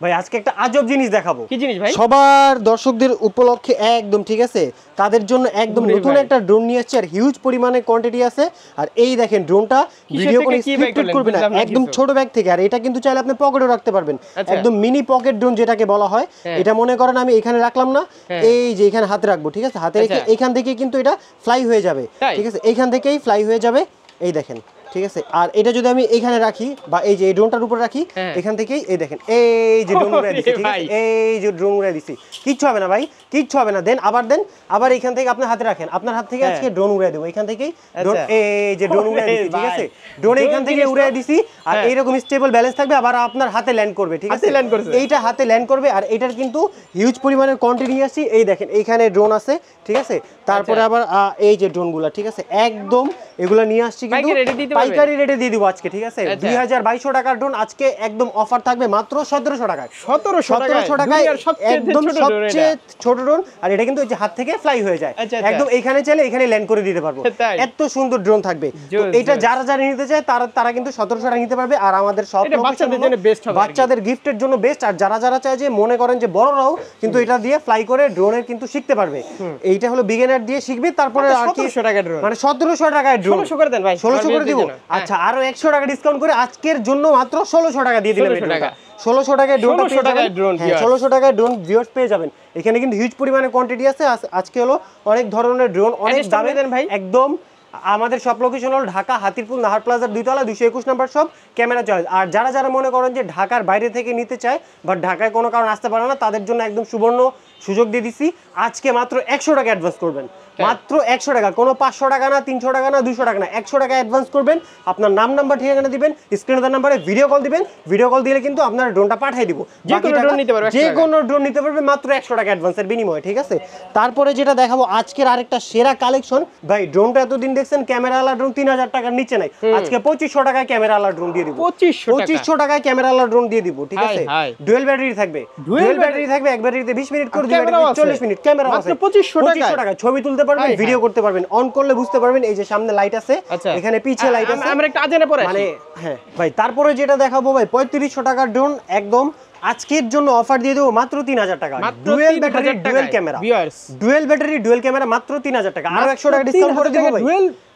ভাই আজকে একটা আজব জিনিস দেখাবো। কি জিনিস ভাই? সবার দর্শকদের উপলক্ষে একদম ঠিক আছে, তাদের জন্য একদম নতুন একটা ড্রোন নিয়ে আসছে আর হিউজ পরিমাণে কোয়ান্টিটি আছে। আর এই দেখেন ড্রোনটা ভিডিও কোন স্ক্রিপ্টেড করবে না, একদম ছোট ব্যাগ থেকে। আর এটা কিন্তু চাইলে আপনি পকেটে রাখতে পারবেন, একদম মিনি পকেট ড্রোন যেটাকে বলা হয়। এটা মনে করেন আমি এখানে রাখলাম না, এই যে এখানে হাতে রাখবো, ঠিক আছে? হাতে রেখে এখান থেকে কিন্তু এটা ফ্লাই হয়ে যাবে, ঠিক আছে? এইখান থেকেই ফ্লাই হয়ে যাবে, এই দেখেন, ঠিক আছে? আর এটা যদি আমি এখানে রাখি বা এই যে এই ড্রোনটার উপর রাখি, এখান থেকেই এই দেখেন এই যে ড্রোন উড়াই দিছি, ঠিক আছে? এই যে ড্রোন উড়াই দিছি, কিচ্ছু হবে না ভাই, কিচ্ছু হবে না। দেন আবার এখান থেকে আপনি হাতে রাখেন, আপনার হাত থেকে আজকে ড্রোন উড়াই দেবো এখান থেকেই। ড্রোন এই যে ড্রোন উড়াই দিছি, ঠিক আছে? ড্রোন এখান থেকে উড়াই দিছি আর এইরকম স্টেবল ব্যালেন্স থাকবে, আবার আপনার হাতে ল্যান্ড করবে, ঠিক আছে? এইটা হাতে ল্যান্ড করবে আর এটার কিন্তু হিউজ পরিমাণের কোয়ান্টিটি নিয়ে আসছি। এই দেখেন এইখানে ড্রোন আছে, ঠিক আছে? তারপরে আবার এই যে ড্রোনগুলো, ঠিক আছে? একদম এগুলো নিয়ে আসছি কিন্তু পাইকারি রেটে দিয়ে দিব আজকে, ঠিক আছে? 2200 টাকার ড্রোন আজকে একদম অফার থাকবে মাত্র 1700 টাকায়। 1700 টাকায় একদম সবচেয়ে ছোট ড্রোন। আর এটা কিন্তু এই যে হাত থেকে ফ্লাই হয়ে যায়, একদম এখানে চাইলে এখানে ল্যান্ড করে দিতে পারবো। এত সুন্দর ড্রোন থাকবে। তো এটা যারা যারা নিতে চায় তারা কিন্তু 1700 টাকা নিতে পারবে। আর আমাদের সব বাচ্চাদের জন্য বেস্ট হবে, বাচ্চাদের গিফটের জন্য বেস্ট। আর যারা যারা চায় যে মনে করেন যে বড়রাও কিন্তু এটা দিয়ে ফ্লাই করে ড্রোনের কিন্তু শিখতে পারবে। এইটা হলো বিগিনার দিয়ে শিখবে। তারপরে আর কি 1700 টাকার ড্রোন, মানে 1700 টাকার ড্রোন 1600 করে দেন ভাই, 1600 করে দিব। আচ্ছা আরো 100 টাকা ডিসকাউন্ট করে আজকের জন্য মাত্র 1600 টাকা দিয়ে দিলাম। 1600 টাকায় ড্রোনটা পেয়ে যাবেন। 1600 টাকায় ড্রোন ভিউয়ার্স পেয়ে যাবেন। এখানে কিন্তু হিউজ পরিমাণে কোয়ান্টিটি আছে। আজকে হলো অনেক ধরনের ড্রোন, অনেক দামে দেন ভাই। একদম আমাদের সব লোকেশন হলো ঢাকা হাতিরপুল নাহার প্লাজার 2 তলা 221 নম্বর সব ক্যামেরা চয়েস। আর যারা যারা মনে করেন যে ঢাকার বাইরে থেকে নিতে চায় বাট ঢাকায় কোনো কারণ আসতে পারে না, তাদের জন্য একদম সুবর্ণ সুযোগ দিয়ে দিছি। আজকে মাত্র 100 টাকা অ্যাডভান্স করবেন, মাত্র 100 টাকা। কোনো 500 টাকা না, 300 টাকা না, 200 টাকা না, 100 টাকা অ্যাডভান্স করবেন। আপনার নাম নাম্বার ঠিকানা দিবেন, স্ক্রিনে দেওয়া নাম্বারে ভিডিও কল দিবেন। ভিডিও কল দিলে কিন্তু আপনার ড্রোনটা পাঠিয়ে দিব। যে কোনো ড্রোন নিতে পারবে মাত্র 100 টাকা অ্যাডভান্সের বিনিময়ে, ঠিক আছে? তারপরে যেটা দেখাবো আজকের আরেকটা সেরা কালেকশন। ভাই ড্রোনটা এতদিন দেখছেন ক্যামেরাওয়ালা ড্রোন 3000 টাকার নিচে নাই, আজকে 2500 টাকায় ক্যামেরাওয়ালা ড্রোন দিয়ে দিব। 2500 টাকায় ক্যামেরাওয়ালা ড্রোন দিয়ে দিব, ঠিক আছে? ডুয়েল ব্যাটারি থাকবে, ডুয়েল ব্যাটারি থাকবে। এক ব্যাটারিতে 20 মিনিট করে দিবেন, 40 মিনিট ক্যামেরা আছে। 2500 টাকা ছবি তুলতে পারবেন, ভিডিও করতে পারবেন। অন করলে বুঝতে পারবেন এই যে সামনে লাইট আছে, এখানে পিছে লাইট আছে। আমরা একটা আজানে পরে মানে হ্যাঁ ভাই। তারপরে যেটা দেখাবো ভাই 3500 টাকার ড্রোন একদম আজকের জন্য অফার দিয়ে দেবো মাত্র 3000 টাকা। Dual battery dual camera, dual battery dual camera মাত্র 3000 টাকা। আরো 100 টাকা ডিসকাউন্ট করে দেবো ভাই,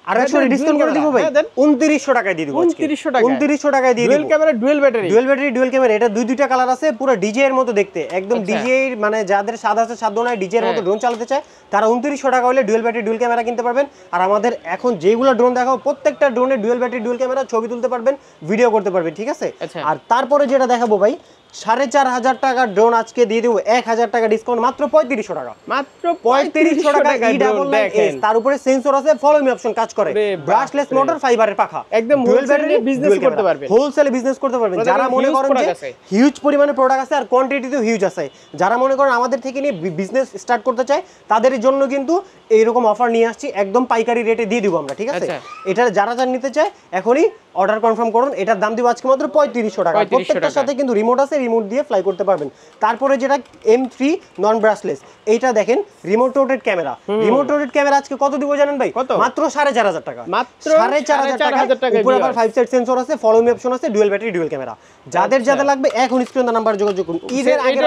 আর 100 টাকা ডিসকাউন্ট করে দিব ভাই। 2900 টাকায় দিয়ে দিব। 2900 টাকায় দিয়ে দিব। Dual camera dual battery, dual battery dual camera. এটা দুইটা কালার আছে, পুরো ডিজে এর মতো দেখতে, একদম ডিজে মানে যাদের সাদা আছে সাধ্য নাই ডিজে এর মতো ড্রোন চালাতে চায় তারা 2900 টাকা হলে ডুয়েল ব্যাটারি ডুয়েল ক্যামেরা কিনতে পারবেন। আর আমাদের এখন যেগুলো ড্রোন দেখাবো প্রত্যেকটা ড্রোনে ডুয়েল ব্যাটারি ডুয়েল ক্যামেরা, ছবি তুলতে পারবেন, ভিডিও করতে পারবেন, ঠিক আছে? আর তারপরে যেটা দেখাবো ভাই 4500 টাকার ড্রোন আজকে দিয়ে দেবো 1000 টাকা ডিসকাউন্ট মাত্র 3500 টাকা। মাত্র 3500 টাকা E-S। তার উপরে সেন্সর আছে, ফলো মি অপশন কাজ করে, ব্রাশলেস মোটর, ফাইবারের পাখা, একদম ডুয়েল ব্যাটারি বিজনেস করতে পারবেন, হোলসেলে বিজনেস করতে পারবেন। যারা মনে করেন যে হিউজ পরিমাণে প্রোডাক্ট আছে আর কোয়ান্টিটিতেও হিউজ আছে, যারা মনে করেন আমাদের থেকে নিয়ে বিজনেস স্টার্ট করতে চায় তাদের জন্য কিন্তু এইরকম অফার নিয়ে আসছি, একদম পাইকারি রেটে দিয়ে দিব আমরা, ঠিক আছে? এটা যারা যারা নিতে চায় এখনই অর্ডার কনফার্ম করুন। এটার দাম দিব আজকে মাত্র 3500 টাকা। প্রত্যেকটার সাথে কিন্তু রিমোট আছে, রিমোট দিয়ে ফ্লাই করতে পারবেন। তারপরে যেটা M3 নন ব্রাশলেস, এইটা দেখেন remote rotate camera. Remote rotate camera আজকে কত দিব জানেন ভাই? মাত্র 4500 টাকা। মাত্র 4500 টাকা। উপরে আবার 5 সেট সেন্সর আছে, ফলো মি অপশন আছে, ডুয়েল ব্যাটারি ডুয়েল ক্যামেরা। যাদের যাদের লাগবে এখন স্ক্রিনে দেওয়া নাম্বার যোগাযোগ করুন। ঈদের আগের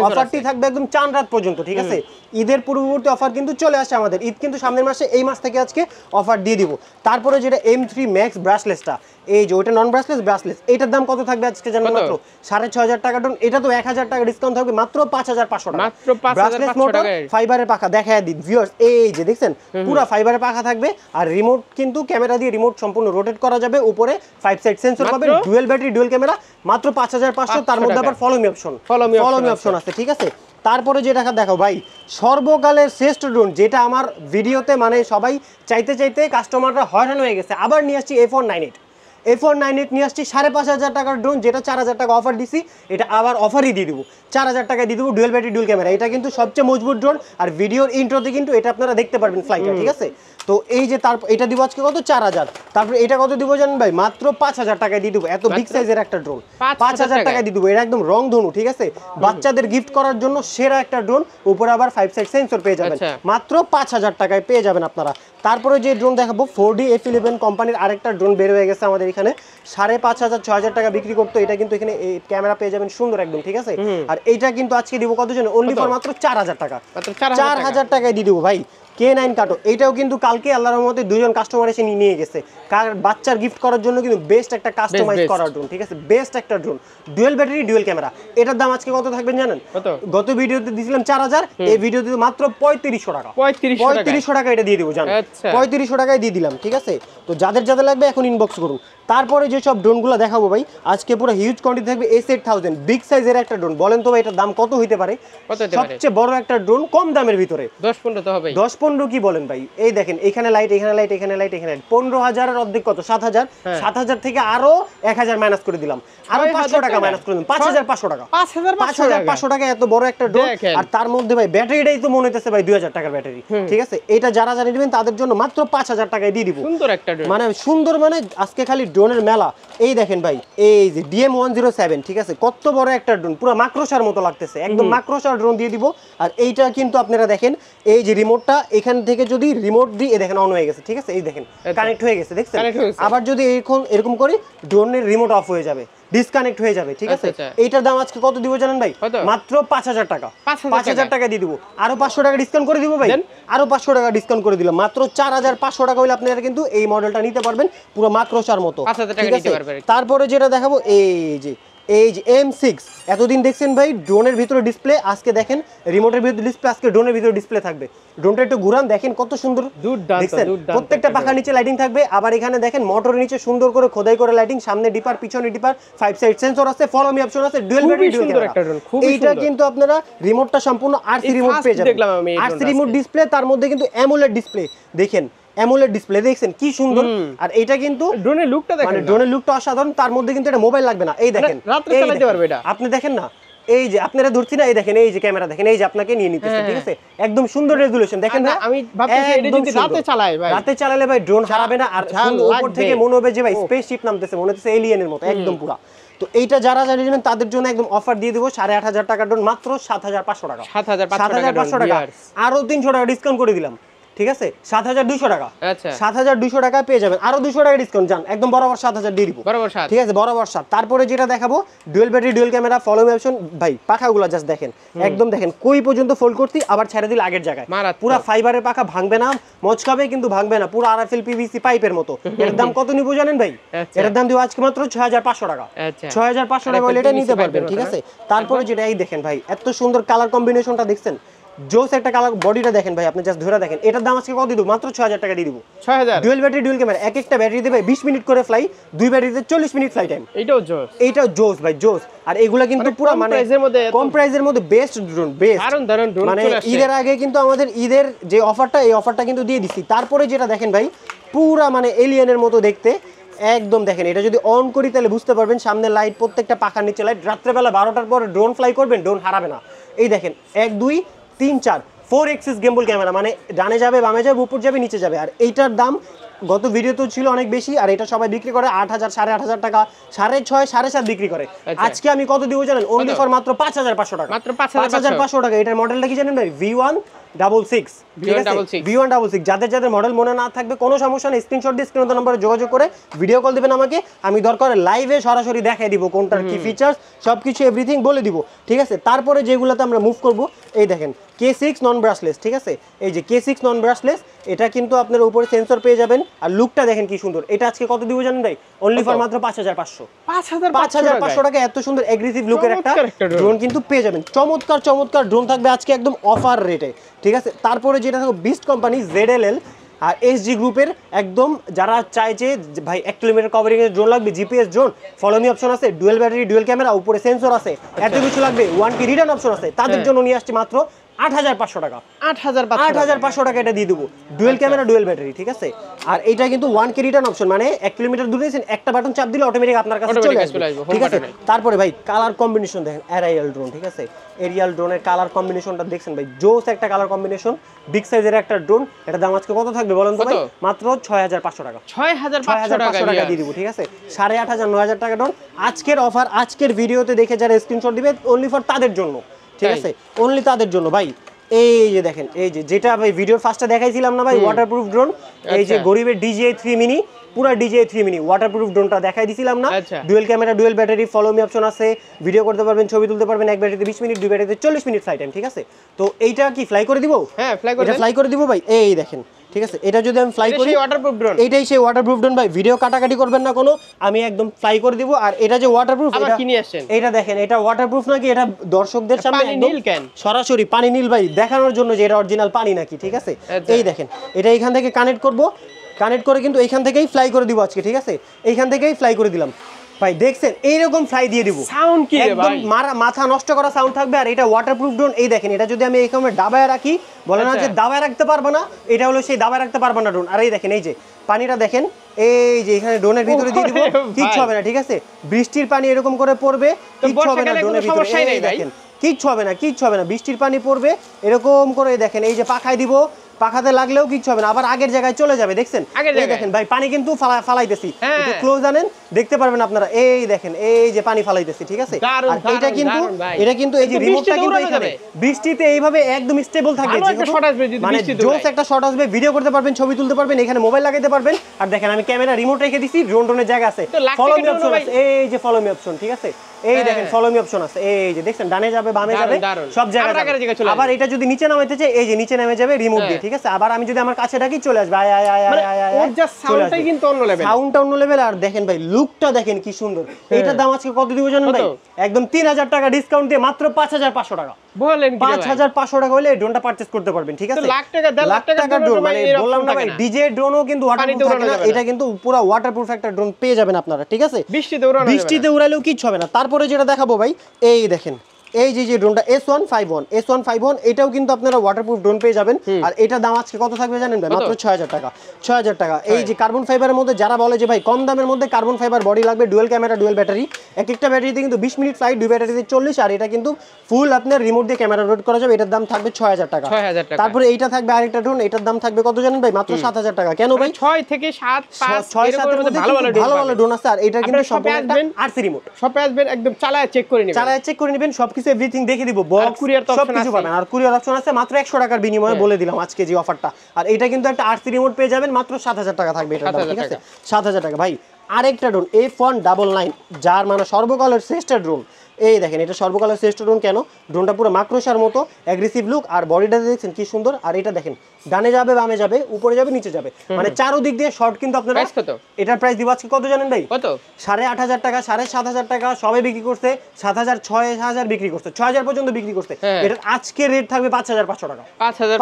অফারটি থাকবে একদম চাঁদ রাত পর্যন্ত, ঠিক আছে? ঈদের পূর্ববর্তী অফার কিন্তু চলে আসে আমাদের, ঈদ কিন্তু সামনের মাসে, এই মাস থেকে আজকে অফার দিয়ে দিব। তারপরে যেটা M3 ম্যাক্স ব্রাশলেসটা, এই যে ওটা নন ব্রাশলেস ব্রাশলেস, এটার দাম কত থাকবে আজকে জানেন? মাত্র 6500 টাকা ড্রোন। এটা তো 1000 টাকা ডিসকাউন্ট থাকবে মাত্র 5500 টাকা। মাত্র 5500 টাকা। ফাইবারের পাখা দেখায় দিন ভিউয়ার্স, এই যে দেখছেন পুরো ফাইবারের পাখা থাকবে। আর রিমোট কিন্তু ক্যামেরা দিয়ে রিমোট সম্পূর্ণ রোটেট করা যাবে। উপরে 5 সাইড সেন্সর পাবেন, ডুয়েল ব্যাটারি ডুয়েল ক্যামেরা, মাত্র 5500। তার মধ্যে আবার ফলো মি অপশন আছে, ঠিক আছে? তারপরে যেটা দেখাও ভাই সর্বকালের শ্রেষ্ঠ ড্রোন, যেটা আমার ভিডিওতে মানে সবাই চাইতে চাইতে কাস্টমাররা হয়রান হয়ে গেছে, আবার নিয়ে আসছি F198। F198 নিয়ে আসছি 5500 টাকার ড্রোন, যেটা 4000 টাকা অফার দিছি, এটা আবার অফারই দিয়ে দিব, 4000 টাকায় দিয়ে দেবো। ডুয়েল ব্যাটারি ডুয়েল ক্যামেরা, এটা কিন্তু সবচেয়ে মজবুত ড্রোন। আর ভিডিওর ইন্ট্রোতে কিন্তু এটা আপনারা দেখতে পারবেন ফ্লাইটটা, ঠিক আছে? তো এই যে তারপর এটা দিব আজকে কত 4000। তারপর এটা কত দিব জানেন ভাই? মাত্র 5000 টাকায় দিয়ে দেবো। এত বিগ সাইজের একটা ড্রোন 5000 টাকায় দিয়ে দেবো। এটা একদম রং ধনু, ঠিক আছে? বাচ্চাদের গিফট করার জন্য সেরা একটা ড্রোন। উপরে আবার 5 সাইড সেন্সর পেয়ে যাবেন, মাত্র 5000 টাকায় পেয়ে যাবেন আপনারা। তারপরে যে ড্রোন দেখাবো 4D F11 কোম্পানির আরেকটা ড্রোন বের হয়ে গেছে আমাদের এখানে 5,500 6,000 টাকা বিক্রি করতো, এটা কিন্তু এখানে এই ক্যামেরা পেয়ে যাবেন সুন্দর একদম, ঠিক আছে। আর এইটা কিন্তু আজকে দিব কত জন্য, অনলি ফর মাত্র 4,000 টাকা, 4,000 টাকায় দিয়ে দিব ভাই। K9 কাটো, এটাও কিন্তু কালকে আল্লাহর রহমতে দুইজন কাস্টমার এসে নিয়ে গেছে, কার বাচ্চার গিফট করার জন্য কিন্তু বেস্ট একটা কাস্টমাইজ করা ড্রোন, ঠিক আছে, বেস্ট একটা drone, dual battery dual camera. এটার দাম আজকে কত থাকবেন জানেন? গত ভিডিওতে দিয়েছিলাম 4,000, এই ভিডিওতে মাত্র 3500 টাকা, 3500 টাকা এটা দিয়ে দিব জানেন, 3500 টাকায় দিয়ে দিলাম, ঠিক আছে। তো যাদের যাদের লাগবে এখন ইনবক্স করুন। তারপরে যে সব ড্রোনগুলো দেখাবো ভাই আজকে পুরো হিউজ কোয়ান্টিটি থাকবে। S8000 বিগ সাইজের একটা ড্রোন, বলেন তো ভাই এটার দাম কত হইতে পারে? সবচেয়ে বড় একটা ড্রোন কম দামের ভিতরে 10-15 তো হবে। 10-15 কি বলেন ভাই? এই দেখেন এখানে লাইট, এখানে লাইট, এখানে লাইট, এখানে লাইট। 15,000 এর অর্ধেক কত? 7,000। 7,000 থেকে আরো 1,000 মাইনাস করে দিলাম, আরো 500 টাকা মাইনাস করে দিলাম, 5,500 টাকা, 5,500 টাকা। এত বড় একটা ড্রোন, আর তার মধ্যে ভাই ব্যাটারিটাই তো মনে হইতেছে ভাই 2,000 টাকার ব্যাটারি, ঠিক আছে। এটা যারা জানিয়ে দিবেন তাদের জন্য মাত্র 5,000 টাকায় দিয়ে দিব। সুন্দর একটা ড্রোন, মানে সুন্দর, মানে আজকে খালি ড্রোনের মেলা। এই দেখেন ভাই, এই যে DM107, ঠিক আছে, কত বড় একটা ড্রোন, পুরো মাক্রোসার মতো লাগতেছে, একদম মাক্রোসার ড্রোন দিয়ে দিব। আর এইটা কিন্তু আপনারা দেখেন, এই যে রিমোটটা এখান থেকে যদি রিমোট দিয়ে দেখেন অন হয়ে গেছে, ঠিক আছে, এই দেখেন কানেক্ট হয়ে গেছে, দেখছেন। আবার যদি এরকম করি ড্রোনের রিমোট অফ হয়ে যাবে, ডিসকানেক্ট হয়ে যাবে, ঠিক আছে। এইটার দাম আজকে কত দিব জানেন ভাই? মাত্র 5,000 টাকা, 5,000 টাকা দিয়ে দিব। আরো 500 টাকা ডিসকাউন্ট করে দিব ভাই, আরো 500 টাকা ডিসকাউন্ট করে দিলাম, মাত্র 4,500 টাকা হইলে আপনারা কিন্তু এই মডেলটা নিতে পারবেন, পুরো মাক্রোসার মতো, ঠিক আছে। তারপরে যেটা দেখাবো এই যে M6, এতদিন দেখছেন ভাই ড্রোনের ভিতরে ডিসপ্লে, আজকে দেখেন রিমোটের ভিতরে ডিসপ্লে, আজকে ড্রোনের ভিতরে ডিসপ্লে থাকবে। ড্রোনটা একটু ঘুরান, দেখেন কত সুন্দর, দেখছেন প্রত্যেকটা পাখার নিচে লাইটিং থাকবে। আবার এখানে দেখেন মোটরের নিচে সুন্দর করে খোদাই করে লাইটিং, সামনে ডিপার, পিছনে ডিপার, 5 সাইড সেন্সর আছে, ফলো মি অপশন আছে, ডুয়াল ব্যাটারি ডুয়াল ক্যামেরা। এইটা কিন্তু আপনারা রিমোটটা সম্পূর্ণ RC রিমোট পেয়ে যাবেন, RC রিমোট ডিসপ্লে, তার মধ্যে কিন্তু অ্যামোলেড ডিসপ্লে, দেখেন অ্যামোলেড ডিসপ্লে, দেখছেন কি সুন্দর। আর এটা কিন্তু ড্রোনের লুকটা দেখেন, মানে ড্রোনের লুকটা অসাধারণ, তার মধ্যে কিন্তু এটা মোবাইল লাগবে না। এই দেখেন রাতে চালাতে পারবে এটা, আপনি দেখেন না, এই যে আপনারা ধরছি না, এই দেখেন এই যে ক্যামেরা দেখেন, এই যে আপনাকে নিয়ে নিতেছে, ঠিক আছে, একদম সুন্দর রেজুলেশন দেখেন না। আমি ভাবতেছি এটা যদি রাতে চালাই ভাই, রাতে চালালে ভাই ড্রোন হারাবে না, আর উপর থেকে মনে হবে যে ভাই স্পেসশিপ নামতেছে, মনে হচ্ছে এলিয়েনের মতো একদম পুরো। তো এইটা যারা জানিয়ে নেবেন তাদের জন্য একদম অফার দিয়ে দেবো, 8,500 টাকার ড্রোন মাত্র 7,500 টাকা, 7,500 টাকা, আরো 300 টাকা ডিসকাউন্ট করে দিলাম, ঠিক আছে, 7,200 টাকা, 7,200 টাকা পেয়ে যাবেন, আরো 200 টাকা ডিসকাউন্ট যান, একদম বরাবর 7,000 দিয়ে দিব, ঠিক আছে, বরাবর 7। তারপরে যেটা দেখাবো dual battery dual camera, follow me option. ভাই পাখাগুলো জাস্ট দেখেন, একদম দেখেন কই পর্যন্ত ফোল্ড করতে, আবার ছেড়ে দিলে আগের জায়গায়, পুরো ফাইবারের পাখা, ভাঙবে না, মচকাবে কিন্তু ভাঙবে না, পুরো RFL PVC পাইপের মতো। এর দাম কত নিব জানেন ভাই? এর দাম দিব আজকে মাত্র 6,500 টাকা, 6,500 টাকা হলে এটা নিতে পারবেন, ঠিক আছে। তারপরে যেটা এই দেখেন ভাই, এত সুন্দর কালার কম্বিনেশনটা দেখছেন, জোস একটা কালার, বডিটা দেখেন ভাই, আপনি জাস্ট ধরে দেখেন। এটার দাম আজকে কত দিব? মাত্র 6,000 টাকা দিয়ে দিব, 6,000। ডুয়েল ব্যাটারি ডুয়েল ক্যামেরা, এক একটা ব্যাটারি দেবে 20 মিনিট করে ফ্লাই, দুই ব্যাটারিতে 40 মিনিট ফ্লাই টাইম। এইটাও জোস ভাই, জোস। আর এগুলা কিন্তু পুরো মানে কম প্রাইসের মধ্যে বেস্ট ড্রোন, বেস্ট। মানে ঈদের আগে কিন্তু আমাদের ঈদের যে অফারটা, এই অফারটা কিন্তু দিয়ে দিচ্ছি। তারপরে যেটা দেখেন ভাই, পুরা মানে এলিয়েনের মতো দেখতে, একদম দেখেন। এটা যদি অন করি তাহলে বুঝতে পারবেন, সামনে লাইট, প্রত্যেকটা পাখার নিচে লাইট। রাত্রেবেলা 12টার পরে ড্রোন ফ্লাই করবেন, ড্রোন হারাবে না। এই দেখেন 1 2 3 4 4 এক্সিস গেম্বল ক্যামেরা, মানে ডানে যাবে, বামে যাবে, উপর যাবে, নিচে যাবে। আর এইটার দাম গত ভিডিওতেও ছিল অনেক বেশি, আর এটা সবাই বিক্রি করে 8,000 8,500 টাকা, 6,500 7,500 বিক্রি করে। আজকে আমি কত দিব জানেন? অনলি ফর মাত্র 5,500 টাকা, মাত্র 5,500 টাকা। এটার মডেলটা কি জানেন ভাই? V166, V166। যাদের যাদের মডেল মনে না থাকবে কোনো সমস্যা নেই, স্ক্রিনশট দিয়ে স্ক্রিনের নম্বরে যোগাযোগ করে ভিডিও কল দিবেন আমাকে, আমি দরকার লাইভে সরাসরি দেখাই দিব কোনটার কি ফিচার্স, সবকিছু এভরিথিং বলে দিব, ঠিক আছে। তারপরে যেগুলোতে আমরা মুভ করব, এই দেখেন K6 নন ব্রাশলেস, ঠিক আছে, এই যে K6 নন ব্রাশলেস, এটা কিন্তু আপনার উপরে সেন্সর পেয়ে যাবেন। আর লুকটা দেখেন কি সুন্দর। এটা আজকে কত দিব জানেন ভাই? অনলি ফর মাত্র 5,500 টাকা। এত সুন্দর এগ্রেসিভ লুকের একটা ড্রোন কিন্তু পেয়ে যাবেন। চমৎকার চমৎকার ড্রোন থাকবে আজকে একদম অফার রেটে, ঠিক আছে। তারপরে যেটা থাকবে বিস্ট কোম্পানি ZLL আর SG গ্রুপের, একদম যারা চায় যে ভাই 1 কিলোমিটার কভারিং এর ড্রোন লাগবে, GPS drone, follow me option আছে, ডুয়েল ব্যাটারি ডুয়েল ক্যামেরা, উপরে সেন্সর আছে, এত কিছু লাগবে, 1K রিটার্ন অপশন আছে, তাদের জন্য নিয়ে আসছি মাত্র 8,500 টাকা, 8,500 টাকা এটা দিয়ে দেবো। ডুয়েল ক্যামেরা ডুয়েল ব্যাটারি, ঠিক আছে। আর এটা কিন্তু 1K রিটার্ন অপশন, মানে 1 কিলোমিটার দূরে গেছেন, একটা বাটন চাপ দিলে অটোমেটিক আপনার কাছে চলে আসবে, ঠিক আছে। তারপরে ভাই কালার কম্বিনেশন দেখেন, এরিয়াল ড্রোন, ঠিক আছে, এরিয়াল ড্রোনের কালার কম্বিনেশনটা দেখছেন ভাই, জোস একটা কালার কম্বিনেশন, বিগ সাইজের একটা ড্রোন। এটা দাম আজকে কত থাকবে বলেন তো ভাই? মাত্র 6,500 টাকা, 6,500 টাকা দিয়ে দিব, ঠিক আছে। 8,500 9,000 টাকা ড্রোন আজকের অফার, আজকের ভিডিওতে দেখে যারা স্ক্রিনশট দিবে অনলি ফর তাদের জন্য, ঠিক আছে, অনলি তাদের জন্য ভাই। এই যে দেখেন, এই যে যেটা ভাই ভিডিওর ফার্স্টে দেখাইছিলাম না ভাই, ওয়াটারপ্রুফ ড্রোন, এই যে গরিবের DJI 3 মিনি, পুরো ডিজে 3 মিনি ওয়াটারপ্রুফ ড্রোনটা দেখাই দিছিলাম না, আচ্ছা। Dual camera dual battery follow me option আছে, ভিডিও করতে পারবেন, ছবি তুলতে পারবেন, এক ব্যাটারিতে 20 মিনিট, দুই ব্যাটারিতে 40 মিনিট ফ্লাই টাইম, ঠিক আছে। তো এইটা কি ফ্লাই করে দিব? হ্যাঁ ফ্লাই করে এটা ফ্লাই করে দিব ভাই, এই দেখেন, ঠিক আছে। এটা যদি আমি ফ্লাই করি, ওয়াটারপ্রুফ ড্রোন, এইটাই সেই ওয়াটারপ্রুফ ড্রোন ভাই, ভিডিও কাটাকাটি করবেন না কোনো, আমি একদম ফ্লাই করে দিব। আর এটা যে ওয়াটারপ্রুফ, আবার এটা কি নিয়ে আসছেন? এটা দেখেন, এটা ওয়াটারপ্রুফ নাকি, এটা দর্শকদের সামনে পানি একদম নীল কেন? সরাসরি পানি নীল ভাই, দেখানোর জন্য যে এটা অরিজিনাল পানি নাকি, ঠিক আছে। আচ্ছা। এই দেখেন, এটা এইখান থেকে কানেক্ট করব, কানেক্ট করে কিন্তু এইখান থেকেই ফ্লাই করে দিব আজকে, ঠিক আছে। এইখান থেকেই ফ্লাই করে দিলাম ভাই, দেখছেন এইরকম ফ্লাই দিয়ে দিব। সাউন্ড কি রে একদম ভাই? মাথা নষ্ট করা সাউন্ড থাকবে। আর এটা ওয়াটারপ্রুফ ড্রোন, এই দেখেন, এটা যদি আমি এইখানে দাবায় রাখি, বলে না আচ্ছা। যে দাবায় রাখতে পারবো না, এটা হলো সেই দাবায় রাখতে পারবো না ড্রোন। আর এই দেখেন, এই যে পানিটা দেখেন, এই যে এখানে ড্রোনের ভিতরে দিয়ে দিব, ওরে ভাই। কিচ্ছু হবে না, ঠিক আছে। বৃষ্টির পানি এরকম করে পড়বে, তো কিচ্ছু হবে না বর্ষাকালে ড্রোনের কোনো ভিতরে, সমস্যাই নেই এই ভাই। দেখেন কিচ্ছু হবে না, কিচ্ছু হবে না, বৃষ্টির পানি পড়বে এরকম করে, দেখেন এই যে পাখায় দিব, পাখাতে লাগলেও কিচ্ছু হবে না, আবার আগের জায়গায় চলে যাবে, দেখছেন। আগের এই জায়গায়। দেখেন ভাই, পানি কিন্তু ফালাইতেছি, হ্যাঁ। একটু ক্লোজ আনেন, দেখতে পারবেন আপনারা, এই দেখেন এই যে পানি ফালাইতেছি, ঠিক আছে। দারুণ, আর এটা দারুণ, কিন্তু দারুণ ভাই। এটা কিন্তু এই যে কিন্তু রিমোটটা বৃষ্টিতে কিন্তু উড়ানো এখানে যাবে। বৃষ্টিতে এইভাবে একদম স্টেবল থাকবে, ভালো একটা যেহেতু shot আসবে যদি মানে বৃষ্টিতে জোস উড়ায়। একটা শট আসবে, ভিডিও করতে পারবেন, ছবি তুলতে পারবেন, এখানে মোবাইল লাগাইতে পারবেন। আর দেখেন আমি ক্যামেরা রিমোট রেখে দিছি, ড্রোনের জায়গা আছে, তো লাখ ফলো টাকা মি drone অপশন ভাই। আছে, এই যে ফলো মি অপশন, ঠিক আছে। এই হ্যাঁ। দেখেন ফলো মি অপশন আছে, এই যে দেখছেন, ডানে যাবে বামে দারুণ, যাবে, দারুণ। সব জায়গায় আমরা আগের জায়গায় চলে যাবে। আবার এটা যদি নিচে নামাইতে চাই, এই যে নিচে নেমে যাবে রিমোট দিয়ে, হ্যাঁ। ঠিক আছে। আবার আমি যদি আমার কাছে ডাকি, চলে আসবে, আয় আয় আয় মানে আয় আয় ওর আয়, যা চলে সাউন্ডটাই আসবে। কিন্তু অন্য লেভেল। সাউন্ডটা অন্য লেভেল। আর দেখেন ভাই, লুকটা দেখেন কি সুন্দর। এটার দাম আজকে কত দিব জানেন ভাই? কত? একদম 3000 টাকা ডিসকাউন্ট দিয়ে মাত্র 5500 টাকা। বলেন কি রে ভাই? 5500 টাকা হলে এই ড্রোনটা পারচেজ করতে পারবেন, ঠিক আছে। তো লাখ টাকা, দেড় লাখ টাকার ড্রোন, ড্রোন মানে এরকম বললাম না ভাই, থাকে না। ডিজে ড্রোনও কিন্তু ওয়াটারপ্রুফ পানিতে থাকে উড়ানো না, যাবে না। এটা কিন্তু পুরো ওয়াটারপ্রুফ একটা ড্রোন পেয়ে যাবেন আপনারা, ঠিক আছে। বৃষ্টিতে উড়ানো যাবে না। বৃষ্টিতে উড়ালেও কিচ্ছু হবে না। তারপরে যেটা দেখাবো ভাই, এই দেখেন, এই যে ড্রোনটা S151 এটাও কিন্তু আপনারা ওয়াটারপ্রুফ ড্রোন পেয়ে যাবেন। আর এটার দাম আজকে কত থাকবে জানেন ভাই? মাত্র 6000 টাকা। 6000 টাকা। এই যে কার্বন ফাইবারের মধ্যে যারা বলে যে ভাই কম দামের মধ্যে কার্বন ফাইবার বডি লাগবে, ডুয়াল ক্যামেরা ডুয়াল ব্যাটারি, এক একটা ব্যাটারিতে কিন্তু 20 মিনিট ফ্লাইট, দুই ব্যাটারিতে 40, আর এটা কিন্তু ফুল আপনার রিমোট দিয়ে ক্যামেরা রোড করা যাবে। এটার দাম থাকবে 6000 টাকা। 6000 টাকা। তারপরে এইটা থাকবে আরেকটা ড্রোন, এটার দাম থাকবে কত জানেন ভাই? মাত্র 7000 টাকা। কেন ভাই? 6 থেকে 7 5 6-7 এর মধ্যে ভালো ভালো ভালো ভালো ড্রোন আছে। আর এটা কিন্তু আপনারা সম্পূর্ণ শপে একটা আসবেন, আরসি রিমোট। শপে আসবেন, একদম চালায় চেক করে নেবেন। চালায় চেক করে নেবেন, সবকিছু এভরিথিং দেখে দিব, বক্স courier তো option সবকিছু আছে। পাবেন। আর কুরিয়ার অপশন আছে, মাত্র 100 টাকার বিনিময়ে বলে দিলাম আজকে যে অফারটা। আর এটা কিন্তু একটা আরসি রিমোট পেয়ে যাবেন, মাত্র 7000 টাকা থাকবে এটার দাম, 7000 ঠিক আছে। টাকা। 7000 টাকা ভাই। আরেকটা ড্রোন F199, যার মানে সর্বকালের শ্রেষ্ঠ ড্রোন। এই দেখেন, এটা সর্বকালের শ্রেষ্ঠ ড্রোন। কেন? ড্রোনটা পুরো মাকড়সার মতো অ্যাগ্রেসিভ লুক, আর বডিটা দেখছেন কি সুন্দর। আর এটা দেখেন, ডানে যাবে বামে যাবে, উপরে যাবে নিচে যাবে, মানে চারোদিক দিয়ে শর্ট কিন্তু আপনারা। প্রাইস কত? এটার প্রাইস দিব আজকে কত জানেন ভাই? কত? 8500 টাকা, 7500 টাকা সবাই বিক্রি করছে, 7000, 6000 বিক্রি করছে, 6000 পর্যন্ত বিক্রি করছে। হ্যাঁ। এটার আজকে রেট থাকবে 5500 টাকা।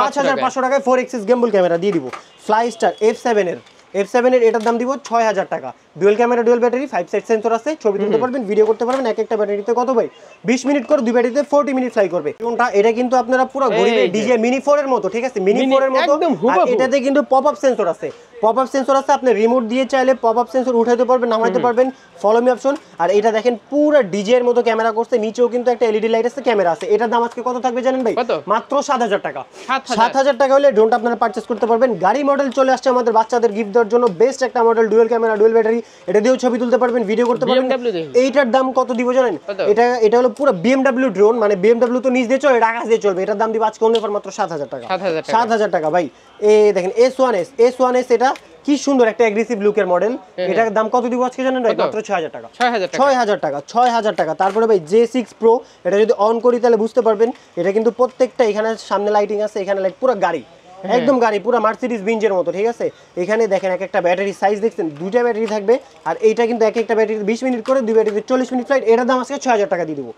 5500 টাকায় 4 এক্সিস গেমবল ক্যামেরা দিয়ে দিব। ফ্লাই স্টার F7 এর এটার দাম দিব 6000 টাকা। Dual camera dual battery, 5 side sensor আছে, ছবি তুলতে পারবেন, ভিডিও করতে পারবেন। এক একটা ব্যাটারিতে কত ভাই? 20 মিনিট করে, দুই ব্যাটারিতে 40 মিনিট ফ্লাই করবে। কোনটা? এটা কিন্তু আপনারা পুরো গরিবের এই যে। ডিজে মিনি 4 এর মতো, ঠিক আছে, মিনি 4 এর মতো। একদম আর হুবহু। এটাতে কিন্তু পপআপ সেন্সর আছে, পপআপ সেন্সর আছে, আপনি রিমোট দিয়ে চাইলে পপআপ সেন্সর উঠাইতে পারবেন, নামাইতে পারবেন, ফলো মি অপশন। আর এটা দেখেন পুরো ডিজে এর মতো ক্যামেরা করছে, নিচেও কিন্তু একটা এলইডি লাইট আছে, ক্যামেরা আছে। এটার দাম আজকে কত থাকবে জানেন ভাই? কত? মাত্র 7000 টাকা। 7000 7000 টাকা হলে ড্রোনটা আপনারা পারচেজ করতে পারবেন। গাড়ি মডেল চলে আসছে আমাদের বাচ্চাদের গিফট দেওয়ার জন্য, বেস্ট একটা model, dual camera dual battery, এটা দিয়েও ছবি তুলতে পারবেন, ভিডিও করতে পারবেন। BMW দেখুন। এইটার দাম কত দিব জানেন? কত? এটা হলো পুরো BMW ড্রোন, মানে BMW তো নিচ দিয়ে চলে, এটা আকাশ দিয়ে চলবে। এটার দাম দিব আজকে অনলি ফর মাত্র 7000 টাকা। 7000 টাকা। 7000 টাকা ভাই। এই দেখেন S1S, এটা কি সুন্দর একটা অ্যাগ্রেসিভ লুকের মডেল। এটার দাম কত দিব আজকে জানেন ভাই? কত? মাত্র 6000 টাকা। 6000 টাকা। 6000 টাকা, 6000 টাকা। তারপরে ভাই J6 Pro, এটা যদি অন করি তাহলে বুঝতে পারবেন, এটা কিন্তু প্রত্যেকটা এখানে সামনে লাইটিং আছে, এখানে লাইট, পুরো গাড়ি একদম গাড়ি, পুরো মার্সিডিজ বেঞ্জের মতো, ঠিক আছে। এখানে দেখেন এক একটা ব্যাটারি সাইজ দেখছেন, দুইটা ব্যাটারি থাকবে। আর এইটা কিন্তু এক একটা ব্যাটারি 20 মিনিট করে, দুই ব্যাটারিতে 40 মিনিট ফ্লাইট। এটার দাম আজকে 6000 টাকা দিয়ে দেবো।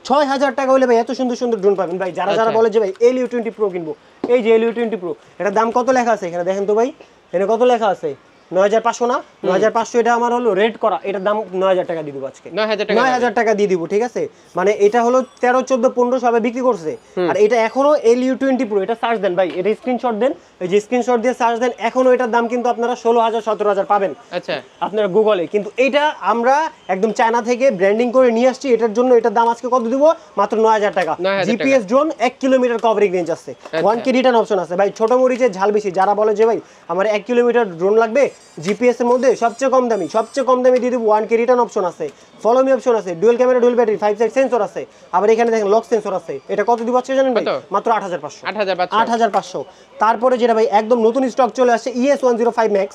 6000 টাকা হলে ভাই এত সুন্দর সুন্দর ড্রোন পাবেন ভাই। যারা যারা বলে যে ভাই LU20 Pro কিনবো, এই যে LU20 Pro, এটার দাম কত লেখা আছে এখানে দেখেন তো ভাই, এখানে কত লেখা আছে? 9500 না? 9500 এটা আমার হলো রেড করা, এটার দাম 9000 টাকা দিয়ে দিব আজকে। 9000 টাকা দিয়ে দিব, ঠিক আছে। মানে এটা হলো 13, 14, 15 সবাই বিক্রি করছে। আর এটা এখনো LU20 Pro, এটা সার্চ দেন ভাই, এটা স্ক্রিনশট দেন, এই যে স্ক্রিনশট দিয়ে সার্চ দেন, এখনো এটার দাম কিন্তু আপনারা 16000, 17000 পাবেন। আচ্ছা। আপনারা গুগলে। কিন্তু এটা আমরা একদম চায়না থেকে ব্র্যান্ডিং করে নিয়ে আসছি, এটার জন্য এটার দাম আজকে কত দিব? মাত্র 9000 টাকা। 9000 GPS drone, 1 kilometre covering range আছে, 1K রিটার্ন অপশন আছে ভাই। ছোট মরিচের ঝাল বেশি, যারা বলে যে ভাই আমার 1 কিলোমিটার ড্রোন লাগবে, জিপিএস এর মধ্যে সবচেয়ে কম দামি দিয়ে দেবো 1K রিটার্ন অপশন আছে, ফলো মি অপশন আছে, dual camera dual battery, 5 side sensor আছে, আবার এখানে দেখেন লক সেন্সর আছে। এটা কত দিব আজকে জানেন ভাই? মাত্র 8500। তারপরে যেটা ভাই একদম নতুন স্টক চলে আসছে ES105 Max।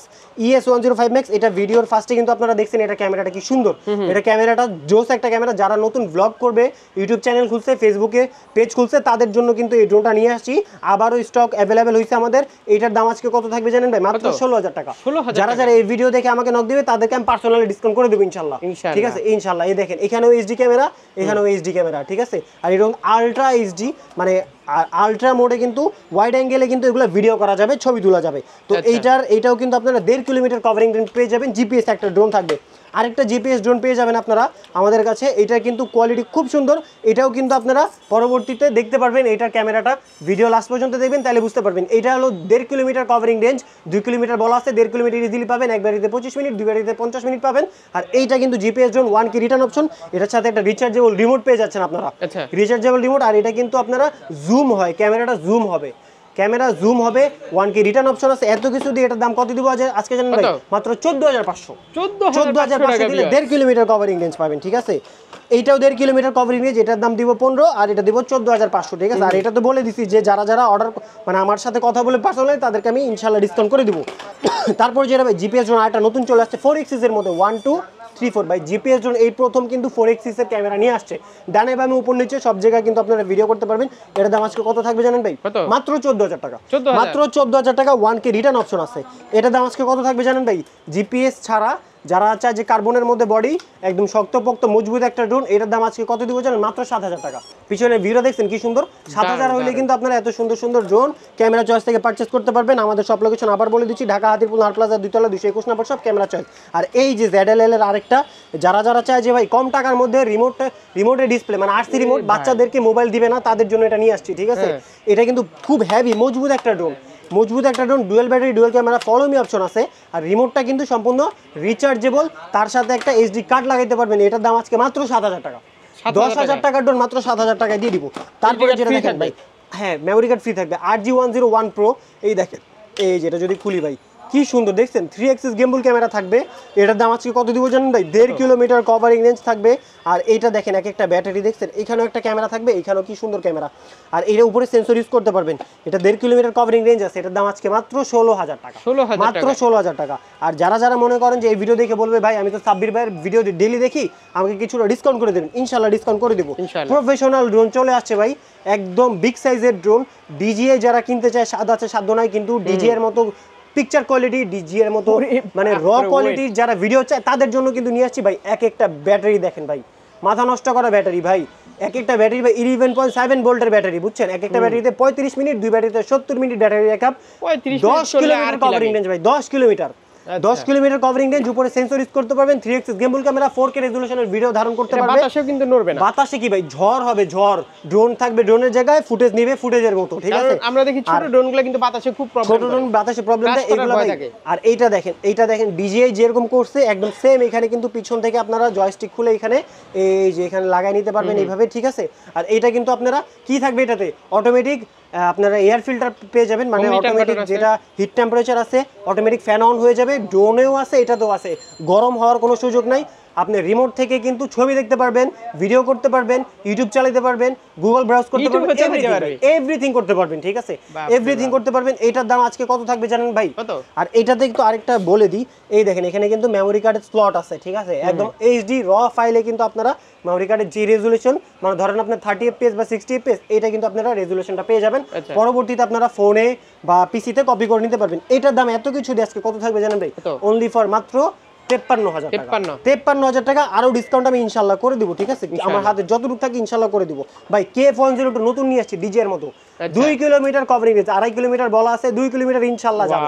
ES105 Max এটা ভিডিওর ফার্স্টে কিন্তু আপনারা দেখছেন এটা ক্যামেরাটা কি সুন্দর, এটা ক্যামেরাটা জোস একটা ক্যামেরা। যারা নতুন ব্লগ করবে, ইউটিউব চ্যানেল খুলছে, ফেসবুকে পেজ খুলছে, তাদের জন্য কিন্তু এই ড্রোনটা নিয়ে আসছি। আবারও স্টক অ্যাভেলেবেল হয়েছে আমাদের। এটার দাম আজকে কত থাকবে জানেন ভাই? মাত্র 16000 টাকা। যারা যারা এই ভিডিও দেখে আমাকে নক দিবে তাদেরকে আমি পার্সোনালি ডিসকাউন্ট করে দেবো ইনশাআল্লাহ। ঠিক আছে ইনশাআল্লাহ। এই দেখেন এখানেও এইচডি ক্যামেরা, এখানেও এইচডি ক্যামেরা, ঠিক আছে। আর এরকম আলট্রা এইচডি মানে আলট্রা মোডে কিন্তু ওয়াইড অ্যাঙ্গেলে কিন্তু এগুলো ভিডিও করা যাবে, ছবি তোলা যাবে। তো এইটাও কিন্তু আপনারা 1.5 কিলোমিটার কভারিং রেঞ্জ পেয়ে যাবেন। জিপিএস একটা ড্রোন থাকবে, আরেকটা জিপিএস ড্রোন পেয়ে যাবেন আপনারা আমাদের কাছে। এটা কিন্তু কোয়ালিটি খুব সুন্দর, এটাও কিন্তু আপনারা পরবর্তীতে দেখতে পারবেন। এটার ক্যামেরাটা ভিডিও লাস্ট পর্যন্ত দেখবেন, তাহলে বুঝতে পারবেন। এটা হলো 1.5 কিলোমিটার কভারিং রেঞ্জ, 2 কিলোমিটার বলা আছে, 1.5 কিলোমিটার ইজিলি পাবেন। এক ব্যাটারিতে 25 মিনিট, 2 ব্যাটারিতে 50 মিনিট পাবেন। আর এইটা কিন্তু GPS drone 1K return option, এটার সাথে একটা রিচার্জেবল রিমোট পেয়ে যাচ্ছেন আপনারা, রিচার্জেবল রিমোট। আর এটা কিন্তু আপনারা জুম হয়, ক্যামেরাটা জুম হবে, ক্যামেরা জুম হবে, 1K রিটার্ন অপশন আছে। এত কিছু দিয়ে এটার দাম কত দিব আজকে জানেন ভাই? মাত্র 14500। 14500 দিলে 1.5 কিলোমিটার কভারিং রেঞ্জ পাবেন, ঠিক আছে। এইটাও 1.5 কিলোমিটার কভারিং রেঞ্জ, এটার দাম দিব 15 আর এটা দিব 14500, ঠিক আছে। আর এটা তো বলে দিছি যে যারা যারা অর্ডার মানে আমার সাথে কথা বলে পার্সোনালি তাদেরকে আমি ইনশাআল্লাহ ডিসকাউন্ট করে দিব। তারপর যেটা ভাই জিপিএস ড্রোন আরেকটা নতুন চলে আসছে 4 এক্সিস এর মধ্যে 1 2 3 4 ভাই। জিপিএস ড্রোন এই প্রথম কিন্তু 4 এক্সিস এর ক্যামেরা নিয়ে আসছে, ডানে বামে উপর নিচে সব জায়গায় কিন্তু আপনারা ভিডিও করতে পারবেন। এটার দাম আজকে কত থাকবে জানেন ভাই? মাত্র 14000 টাকা। মাত্র 14000 টাকা, 1K রিটার্ন অপশন আছে। এটার দাম আজকে কত থাকবে জানেন ভাই? জিপিএস ছাড়া যারা চায় যে কার্বনের মধ্যে বডি একদম শক্তপোক্ত মজবুত একটা ড্রোন, এটার দাম আজকে কত দিব জানেন? মাত্র 7000 টাকা। পিছনে ভিডিও দেখছেন কি সুন্দর, 7000 হইলে কিন্তু আপনারা এত সুন্দর সুন্দর ড্রোন ক্যামেরা চয়েস থেকে পারচেজ করতে পারবেন। আমাদের সব লোকেশন আবার বলে দিচ্ছি, ঢাকা হাতিরপুল নার প্লাজা 2 তলা 221 নম্বর সব ক্যামেরা চয়েস। আর এই যে ZLL এর আরেকটা, যারা যারা চায় যে ভাই কম টাকার মধ্যে রিমোটের ডিসপ্লে মানে RC রিমোট, বাচ্চাদেরকে মোবাইল দিবে না তাদের জন্য এটা নিয়ে আসছি, ঠিক আছে। এটা কিন্তু খুব হেভি মজবুত একটা drone, dual battery dual camera, follow me option আছে। আর রিমোটটা কিন্তু সম্পূর্ণ রিচার্জেবল, তার সাথে একটা এইচডি কার্ড লাগাইতে পারবেন। এটার দাম আজকে মাত্র 7000 টাকা। 10000 টাকার ড্রোন মাত্র 7000 টাকায় দিয়ে দিব। তারপরে যেটা দেখেন ভাই, হ্যাঁ মেমোরি কার্ড ফ্রি থাকবে। RG101 Pro এই দেখেন, এই যেটা যদি খুলি ভাই কি সুন্দর দেখছেন, 3 এক্সিস গেমবল ক্যামেরা থাকবে। এটার দাম আজকে কত দিব জানেন ভাই? 1.5 কিলোমিটার কভারিং রেঞ্জ থাকবে। আর এইটা দেখেন এক একটা ব্যাটারি দেখছেন, এখানেও একটা ক্যামেরা থাকবে, এখানেও কি সুন্দর ক্যামেরা। আর এর উপরে সেন্সর ইউজ করতে পারবেন। এটা 1.5 কিলোমিটার কভারিং রেঞ্জ আছে। এটার দাম আজকে মাত্র 16000 টাকা। মাত্র 16000 টাকা। আর যারা যারা মনে করেন যে এই ভিডিও দেখে বলবে ভাই আমি তো সাব্বির ভাইয়ের ভিডিও ডেইলি দেখি, আমাকে কিছুটা ডিসকাউন্ট করে দেবেন, ইনশাআল্লাহ ডিসকাউন্ট করে দেবো। প্রফেশনাল ড্রোন চলে আসছে ভাই, একদম বিগ সাইজের ড্রোন। DJI যারা কিনতে চায়, স্বাদ আছে সাধ্য নাই, কিন্তু DJI এর মতো পিকচার কোয়ালিটি, DJI এর মতো মানে র কোয়ালিটির যারা ভিডিও চায় তাদের জন্য কিন্তু নিয়ে আসছি ভাই। এক একটা ব্যাটারি দেখেন ভাই, মাথা নষ্ট করা ব্যাটারি ভাই। এক একটা ব্যাটারি ভাই 11.7 ভোল্টের ব্যাটারি, বুঝছেন। এক একটা ব্যাটারিতে 35 মিনিট, 2 ব্যাটারিতে 70 minute battery backup, 10 kilometre covering range ভাই, 10 কিলোমিটার। 10 কিলোমিটার কভারিং রেঞ্জ, উপরে সেন্সর ইউজ করতে পারবেন, 3 এক্সিস গেমবল ক্যামেরা, 4K রেজোলিউশনের ভিডিও ধারণ করতে পারবে। বাতাসেও কিন্তু নড়বে না। বাতাসে কি ভাই ঝড় হবে, ঝড়। ড্রোন থাকবে, ড্রোনের জায়গায় ফুটেজ নেবে ফুটেজের মতো, ঠিক আছে। আমরা দেখি ছোট ড্রোনগুলো কিন্তু বাতাসে খুব প্রবলেম, ছোট ড্রোন বাতাসে প্রবলেম দেয় এগুলো ভাই। আর এইটা দেখেন DJI যেরকম করছে একদম সেম। এখানে কিন্তু পিছন থেকে আপনারা জয়স্টিক খুলে এখানে এই যে এখানে লাগাই নিতে পারবেন এইভাবে, ঠিক আছে। আর এইটা কিন্তু আপনারা কি থাকবে এটাতে অটোমেটিক আপনারা এয়ার ফিল্টার পেয়ে যাবেন, মানে অটোমেটিক যেটা হিট টেম্পারেচার আছে অটোমেটিক ফ্যান অন হয়ে যাবে। ড্রোনেও আছে, এটাতেও আছে, গরম হওয়ার কোনো সুযোগ নাই। আপনি রিমোট থেকে কিন্তু ছবি দেখতে পারবেন, ভিডিও করতে পারবেন, ইউটিউব চালাতে পারবেন, গুগল ব্রাউজ করতে পারবেন, এভরিথিং করতে পারবেন, ঠিক আছে, এভরিথিং করতে পারবেন। এটার দাম আজকে কত থাকবে জানেন ভাই? আর এটাতে একটু আরেকটা বলে দিই, এই দেখেন এখানে কিন্তু মেমোরি কার্ডের স্লট আছে, ঠিক আছে। একদম এইচডি র ফাইলে কিন্তু আপনারা মেমোরি কার্ডের যে রেজুলেশন, মানে ধরেন আপনার 30 fps বা 60 fps, এটা কিন্তু আপনারা রেজুলেশনটা পেয়ে যাবেন। পরবর্তীতে আপনারা ফোনে বা পিসিতে কপি করে নিতে পারবেন। এটার দাম এত কিছু দিয়ে আজকে কত থাকবে জানেন ভাই? অনলি ফর মাত্র 53000 টাকা। 53000 টাকা। আরো ডিসকাউন্ট আমি ইনশাআল্লাহ করে দিব, ঠিক আছে। আমার হাতে যতটুকু থাকে ইনশাআল্লাহ করে দিব ভাই। K102 নতুন নিয়ে আসছে DJI এর মতো, 2 কিলোমিটার কভারিং রেঞ্জ, 2.5 কিলোমিটার বলা আছে, 2 কিলোমিটার ইনশাআল্লাহ যাবে।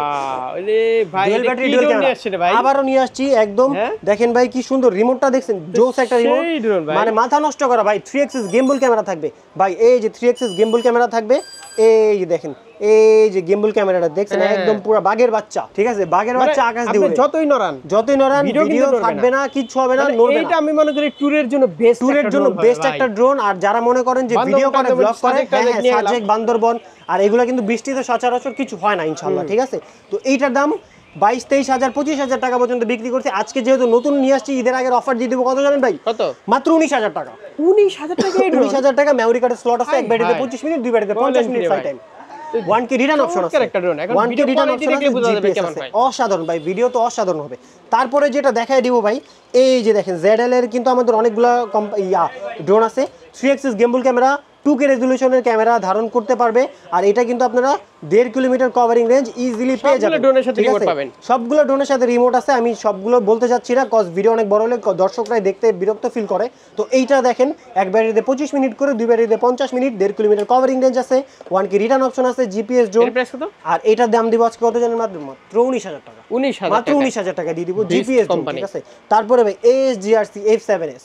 আরে ভাই এটা ব্যাটারি ডুয়াল ক্যামেরা আবারও নিয়ে আসছি একদম। দেখেন ভাই কি সুন্দর রিমোটটা দেখছেন, জোস একটা রিমোট, মানে মাথা নষ্ট করা ভাই। 3 এক্সিস গেমবল ক্যামেরা থাকবে ভাই, এই যে 3 এক্সিস গেমবল ক্যামেরা থাকবে। এই যে দেখেন, এই যে গেমবল ক্যামেরাটা দেখছেন একদম পুরো বাঘের বাচ্চা, ঠিক আছে। বাঘের বাচ্চা আকাশ দিয়ে উড়ে, যতই নড়ান ভিডিও থাকবে না, কিচ্ছু হবে না, নড়বে না। এটা আমি মনে করি ট্যুরের জন্য বেস্ট একটা ড্রোন। আর যারা মনে করেন যে ভিডিও করে ব্লগ করে, সাজেক বান্দরবন, আর এগুলো কিন্তু বৃষ্টিতে সচরাচর কিছু হয় না ইনশাআল্লাহ, ঠিক আছে। তো এইটার দাম 22-23,000 25,000 টাকা পর্যন্ত বিক্রি করছি। আজকে যেহেতু নতুন নিয়ে আসছি, ঈদের আগের অফার দিয়ে দেবো কত জানেন ভাই? কত? মাত্র 19,000 টাকা। 19,000 টাকা? 19,000 টাকা মেমরি কার্ডের স্লট আছে, এক ব্যাটারিতে 25 মিনিট, দুই ব্যাটারিতে 50 minute fly time. 1K return option আছে। 1K রিটার্ন অপশন আছে, GPS আছে। অসাধারণ ভাই, ভিডিও তো অসাধারণ হবে। তারপরে যেটা দেখাই দিব ভাই, এই যে দেখেন ZL এর কিন্তু আমাদের অনেকগুলো ড্রোন আছে। 3 axis গিম্বল ক্যামেরা, 2K রেজোলিউশনের ক্যামেরা ধারণ করতে পারবে। আর এটা কিন্তু আপনারা 1.5 কিলোমিটার কভারিং রেঞ্জ ইজিলি পেয়ে যাবেন। সবগুলো ড্রোনের সাথে রিমোট পাবেন। সবগুলো ড্রোনের সাথে রিমোট আছে। আমি সবগুলো বলতে যাচ্ছি না, কজ ভিডিও অনেক বড় হলে দর্শকরাই দেখতে বিরক্ত ফিল করে। তো এইটা দেখেন, এক ব্যাটারিতে 25 মিনিট করে, দুই ব্যাটারিতে 50 মিনিট, 1.5 কিলোমিটার কভারিং রেঞ্জ আছে, 1K রিটার্ন অপশন আছে, GPS ড্রোন। আর এটার দাম দিব আজকে কত জানেন? মাত্র 19,000 টাকা। 19,000 মাত্র 19,000 টাকা দিয়ে দিব GPS ড্রোন, ঠিক আছে। তারপরে ভাই ASGRC F7S,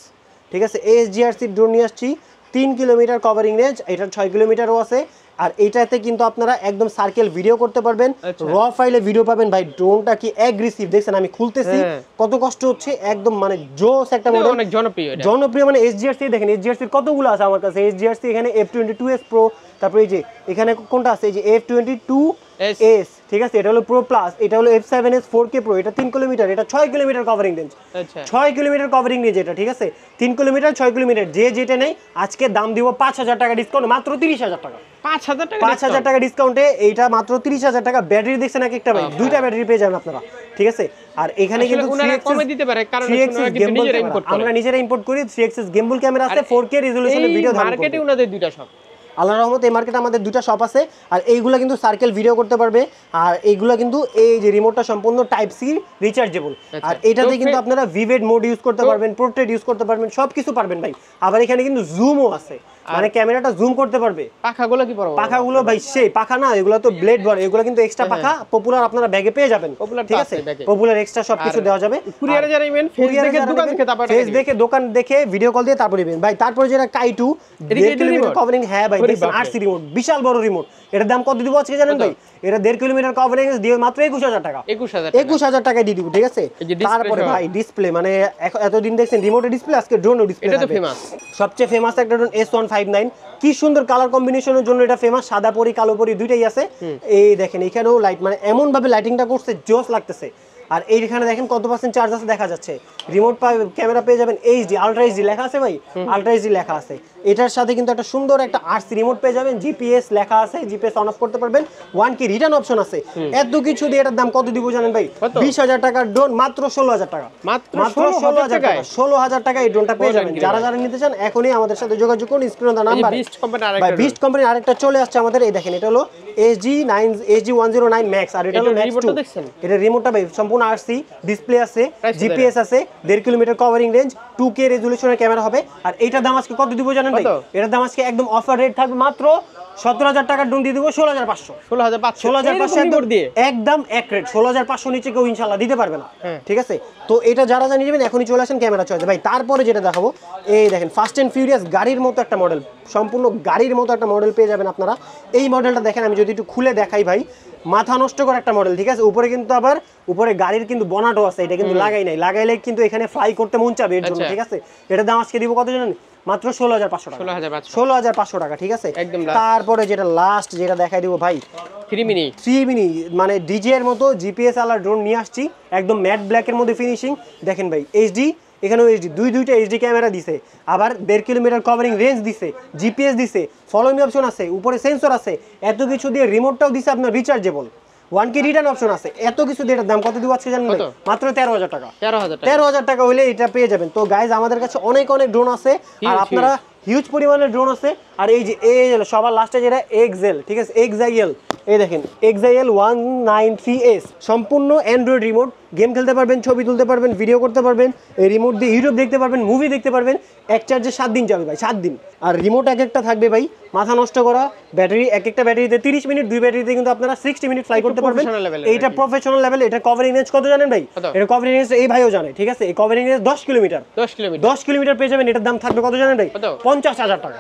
ঠিক আছে, ASGRC ড্রোন নিয়ে আসছি, 3 কিলোমিটার কভারিং রেঞ্জ, এটা 6 কিলোমিটারও আছে। আর এইটাতে কিন্তু আপনারা একদম সার্কেল ভিডিও করতে পারবেন, র ফাইলে ভিডিও পাবেন। ভাই ড্রোনটা কি অ্যাগ্রেসিভ দেখছেন, আমি খুলতেছি কত কষ্ট হচ্ছে, একদম মানে জোস একটা মডেল, অনেক জনপ্রিয় এটা। জনপ্রিয় মানে SGRC দেখেন, SGRC কতগুলো আছে আমার কাছে। SGRC এখানে F22s Pro, তারপরে এই যে এখানে কোনটা আছে, এই যে F22s, ঠিক আছে, এটা হলো Pro Plus, এটা হলো F7S 4K Pro, এটা 3 কিলোমিটার, এটা 6 কিলোমিটার কভারিং রেঞ্জ। আচ্ছা, 6 কিলোমিটার কভারিং রেঞ্জ এটা, ঠিক আছে, 3 কিলোমিটার 6 কিলোমিটার। যে যেটা নেই আজকে দাম দিব 5,000 টাকা ডিসকাউন্ট, মাত্র 30,000 টাকা। 5,000 টাকা? 5,000 টাকা ডিসকাউন্টে এইটা মাত্র 30,000 টাকা। ব্যাটারি দেখছেন এক একটা ভাই, দুইটা ব্যাটারি পেয়ে যাবেন আপনারা, ঠিক আছে। আর এখানে কিন্তু কমে দিতে পারে, কারণ ওনারা কিন্তু নিজেরা ইম্পোর্ট করে। আমরা নিজেরা ইম্পোর্ট করি। 3 axis গিম্বল ক্যামেরা আছে, 4K রেজোলিউশনের ভিডিও ধারণ করবে। মার্কেটে ওনাদের দুইটা শপ, আল্লাহর রহমতে এই মার্কেটে আমাদের দুইটা শপ আছে। আর এইগুলো কিন্তু সার্কেল ভিডিও করতে পারবে। আর এইগুলো কিন্তু এই যে রিমোটটা সম্পূর্ণ টাইপ সি রিচার্জেবল। আর এটাতে কিন্তু আপনারা ভিভেড মোড ইউজ করতে পারবেন, পোর্ট্রেট ইউজ করতে পারবেন, সবকিছু পারবেন ভাই। আবার এখানে কিন্তু জুমও আছে, মানে ক্যামেরাটা জুম করতে পারবে। পাখাগুলো কি বড়? পাখাগুলো ভাই সেই পাখা না, এগুলো তো ব্লেড বড়, এগুলো কিন্তু এক্সট্রা পাখা। পপুলার আপনারা ব্যাগে পেয়ে যাবেন, ঠিক আছে, পপুলার এক্সট্রা সবকিছু দেওয়া যাবে। কুরিয়ারে যারা নেবেন, ফেস দেখে দোকান দেখে, তারপরে ফেস দেখে দোকান দেখে ভিডিও কল দিয়ে তারপরে নেবেন ভাই। তারপরে যেটা কাই2 1.5 কিলোমিটার কভারিং, হ্যাঁ ভাই দেখেন RC রিমোট, বিশাল বড় রিমোট। এটার দাম কত দিব আজকে জানেন ভাই? এটা 1.5 কিলোমিটার কভারিং দিয়ে মাত্র 21,000 টাকা। 21,000 টাকা দিয়ে দিব, ঠিক আছে। তারপরে ভাই ডিসপ্লে, মানে এতদিন দেখছেন রিমোটের ডিসপ্লে, আজকে ড্রোনও ডিসপ্লে। এটা তো ফেমাস, সবচেয়ে ফেমাস একটা ড্রোন S159। কি সুন্দর কালার কম্বিনেশনের জন্য এটা ফেমাস, সাদা পরি কালো পরি দুইটাই আছে। এই দেখেন এখানেও লাইট, মানে এমন ভাবে লাইটিংটা করছে জোস লাগতেছে। আর এইখানে দেখেন কত % চার্জ আছে দেখা যাচ্ছে। রিমোট ক্যামেরা পেয়ে যাবেন HD, আলট্রা HD লেখা আছে ভাই, আলট্রা HD লেখা আছে। এটার সাথে কিন্তু একটা সুন্দর একটা RC রিমোট পেয়ে যাবেন, GPS লেখা আছে, GPS অন অফ করতে পারবেন, 1K রিটার্ন অপশন আছে। এত কিছু দিয়ে এটার দাম কত দিব জানেন ভাই? 20,000 টাকার ড্রোন মাত্র 16,000 টাকা। মাত্র 16,000 টাকা। 16,000 টাকা এই ড্রোনটা পেয়ে যাবেন। যারা যারা নিতে চান এখনই আমাদের সাথে যোগাযোগ করুন, স্ক্রিনে দেওয়া নাম্বার। ভাই বিস্ট কোম্পানির আরেকটা চলে আসছে আমাদের, এই দেখেন এটা হলো SG109 Max। আর এটা হলো Max 2। এটা রিমোটটা ভাই সম্পূর্ণ RC, ডিসপ্লে আছে, GPS আছে, 1.5 কিলোমিটার কভারিং রেঞ্জ, 2K রেজোলিউশনের ক্যামেরা হবে। আর এইটার দাম আজকে কত দিব জানেন ভাই? এটার দাম আজকে একদম অফার রেট থাকবে, মাত্র 17,000 টাকার ড্রোন দিয়ে দিব 16,500। 16,500 দিয়ে একদম এক রেট। 16,500 নিচে কেউ ইনশাআল্লাহ দিতে পারবে না, ঠিক আছে। তো এটা যারা জানিয়ে নেবেন এখনই চলে আসেন ক্যামেরা চয়েস ভাই। তারপরে যেটা দেখাবো, এই দেখেন ফাস্ট অ্যান্ড ফিউরিয়াস গাড়ির মতো একটা মডেল, সম্পূর্ণ গাড়ির মতো একটা মডেল পেয়ে যাবেন আপনারা। এই মডেলটা দেখেন, আমি যদি একটু খুলে দেখাই ভাই, মাথা নষ্ট করা একটা মডেল, ঠিক আছে। উপরে কিন্তু আবার উপরে গাড়ির কিন্তু বনাটও আছে, এটা কিন্তু লাগাই নাই, লাগাইলে কিন্তু এখানে ফ্লাই করতে মন চাবে এর জন্য, ঠিক আছে। এটার দাম আজকে দিব কত জানেন? মাত্র 16,500 টাকা। 16,500 টাকা, ঠিক আছে। তারপরে যেটা লাস্ট যেটা দেখাই দিব ভাই, 3 মিনি মানে ডিজে এর মতো GPS আলা ড্রোন নিয়ে আসছি, একদম ম্যাট ব্ল্যাকের মধ্যে ফিনিশিং। দেখেন ভাই HD, এখানেও HD, দুইটা HD ক্যামেরা দিছে, আবার 1.5 কিলোমিটার কভারিং রেঞ্জ দিছে, GPS দিছে, ফলো মি অপশন আছে, উপরে সেন্সর আছে, এত কিছু দিয়ে রিমোটটাও দিছে আপনার রিচার্জেবল, 1K রিটার্ন অপশন আছে। এত কিছু দিয়ে এটার দাম কত দিব আজকে জানেন ভাই? মাত্র 13,000 টাকা। 13,000 টাকা হইলে এটা পেয়ে যাবেন। তো গাইজ আমাদের কাছে অনেক ড্রোন আছে, আর আপনারা হিউজ পরিমাণের ড্রোন আছে। আর এই যে সবার লাস্টে যেটা XL, ঠিক আছে, XIL, এই দেখেন XIL 193S, সম্পূর্ণ অ্যান্ড্রয়েড রিমোট। গেম খেলতে পারবেন, ছবি তুলতে পারবেন, ভিডিও করতে পারবেন, এই রিমোট দিয়ে ইউটিউব দেখতে পারবেন, মুভি দেখতে পারবেন। এক চার্জে 7 দিন যাবে ভাই, 7 দিন। আর রিমোট এক একটা থাকবে ভাই মাথা নষ্ট করা। ব্যাটারি এক একটা ব্যাটারিতে 30 মিনিট, দুই ব্যাটারিতে কিন্তু আপনারা 60 মিনিট ফ্লাই করতে পারবেন। এইটা প্রফেশনাল লেভেল। এটা কভারিং রেঞ্জ কত জানেন ভাই? এটা কভারিং রেঞ্জ এই ভাইও জানে, ঠিক আছে। এই কভারিং রেঞ্জ 10 কিলোমিটার। 10 কিলোমিটার পেয়ে যাবেন। এটার দাম থাকবে কত জানেন ভাই? 50,000 টাকা।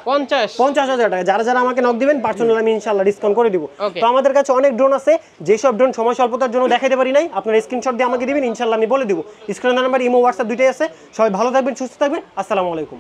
50,000 টাকা। যারা যারা আমাকে নক দিবেন পার্সোনাল আমি ইনশাআল্লাহ ডিসকাউন্ট করে দিব। তো আমাদের কাছে অনেক ড্রোন আছে, যেসব ড্রোন সময় স্বল্পতার জন্য দেখাইতে পারি নাই, আপনারা স্ক্রিনশট দিয়ে আমাকে দিবেন, ইনশাআল্লাহ আমি বলে দিব। স্ক্রিনের নাম্বার, ইমো, হোয়াটসঅ্যাপ দুইটাই আছে। সবাই ভালো থাকবেন, সুস্থ থাকবেন। আসসালামু আলাইকুম।